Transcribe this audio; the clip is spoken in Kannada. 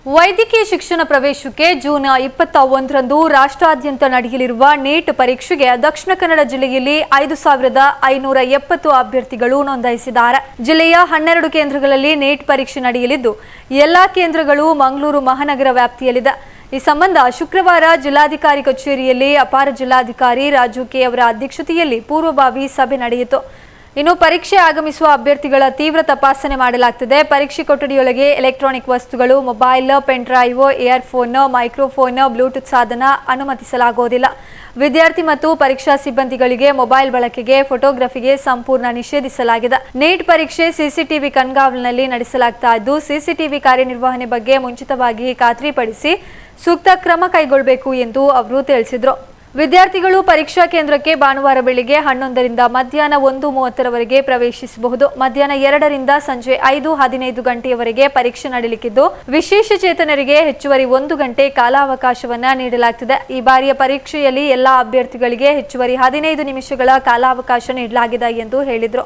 ವೈದ್ಯಕೀಯ ಶಿಕ್ಷಣ ಪ್ರವೇಶಕ್ಕೆ ಜೂನ್ 21ರಂದು ರಾಷ್ಟ್ರಾದ್ಯಂತ ನಡೆಯಲಿರುವ ನೀಟ್ ಪರೀಕ್ಷೆಗೆ ದಕ್ಷಿಣ ಕನ್ನಡ ಜಿಲ್ಲೆಯಲ್ಲಿ 5570 ಅಭ್ಯರ್ಥಿಗಳು ನೋಂದಾಯಿಸಿದ್ದಾರೆ. ಜಿಲ್ಲೆಯ 12 ಕೇಂದ್ರಗಳಲ್ಲಿ ನೀಟ್ ಪರೀಕ್ಷೆ ನಡೆಯಲಿದ್ದು ಎಲ್ಲಾ ಕೇಂದ್ರಗಳು ಮಂಗಳೂರು ಮಹಾನಗರ ವ್ಯಾಪ್ತಿಯಲ್ಲಿದೆ. ಈ ಸಂಬಂಧ ಶುಕ್ರವಾರ ಜಿಲ್ಲಾಧಿಕಾರಿ ಕಚೇರಿಯಲ್ಲಿ ಅಪರ ಜಿಲ್ಲಾಧಿಕಾರಿ ರಾಜು ಕೆ ಅವರ ಅಧ್ಯಕ್ಷತೆಯಲ್ಲಿ ಪೂರ್ವಭಾವಿ ಸಭೆ ನಡೆಯಿತು. ಇನ್ನು ಪರೀಕ್ಷೆ ಆಗಮಿಸುವ ಅಭ್ಯರ್ಥಿಗಳ ತೀವ್ರ ತಪಾಸಣೆ ಮಾಡಲಾಗುತ್ತದೆ. ಪರೀಕ್ಷೆ ಕೊಠಡಿಯೊಳಗೆ ಎಲೆಕ್ಟ್ರಾನಿಕ್ ವಸ್ತುಗಳು, mobile, pen drive, earphone, microphone, Bluetooth ಸಾಧನ ಅನುಮತಿಸಲಾಗುವುದಿಲ್ಲ. ವಿದ್ಯಾರ್ಥಿ ಮತ್ತು ಪರೀಕ್ಷಾ ಸಿಬ್ಬಂದಿಗಳಿಗೆ ಮೊಬೈಲ್ ಬಳಕೆಗೆ, ಫೋಟೋಗ್ರಫಿಗೆ ಸಂಪೂರ್ಣ ನಿಷೇಧಿಸಲಾಗಿದೆ. ನೀಟ್ ಪರೀಕ್ಷೆ ಸಿಸಿಟಿವಿ ಕಣ್ಗಾವಲಿನಲ್ಲಿ ನಡೆಸಲಾಗ್ತಾ ಇದ್ದು, ಸಿಸಿಟಿವಿ ಕಾರ್ಯನಿರ್ವಹಣೆ ಬಗ್ಗೆ ಮುಂಚಿತವಾಗಿ ಖಾತ್ರಿಪಡಿಸಿ ಸೂಕ್ತ ಕ್ರಮ ಕೈಗೊಳ್ಳಬೇಕು ಎಂದು ಅವರು ತಿಳಿಸಿದರು. ವಿದ್ಯಾರ್ಥಿಗಳು ಪರೀಕ್ಷಾ ಕೇಂದ್ರಕ್ಕೆ ಭಾನುವಾರ ಬೆಳಿಗ್ಗೆ 11ರಿಂದ ಮಧ್ಯಾಹ್ನ 1:30ರವರೆಗೆ ಪ್ರವೇಶಿಸಬಹುದು. ಮಧ್ಯಾಹ್ನ 2ರಿಂದ ಸಂಜೆ 5:15 ಗಂಟೆಯವರೆಗೆ ಪರೀಕ್ಷೆ ನಡೆಯಲಿದ್ದು, ವಿಶೇಷ ಚೇತನರಿಗೆ ಹೆಚ್ಚುವರಿ 1 ಗಂಟೆ ಕಾಲಾವಕಾಶವನ್ನ ನೀಡಲಾಗುತ್ತದೆ. ಈ ಬಾರಿಯ ಪರೀಕ್ಷೆಯಲ್ಲಿ ಎಲ್ಲಾ ಅಭ್ಯರ್ಥಿಗಳಿಗೆ ಹೆಚ್ಚುವರಿ 15 ನಿಮಿಷಗಳ ಕಾಲಾವಕಾಶ ನೀಡಲಾಗಿದೆ ಎಂದು ಹೇಳಿದರು.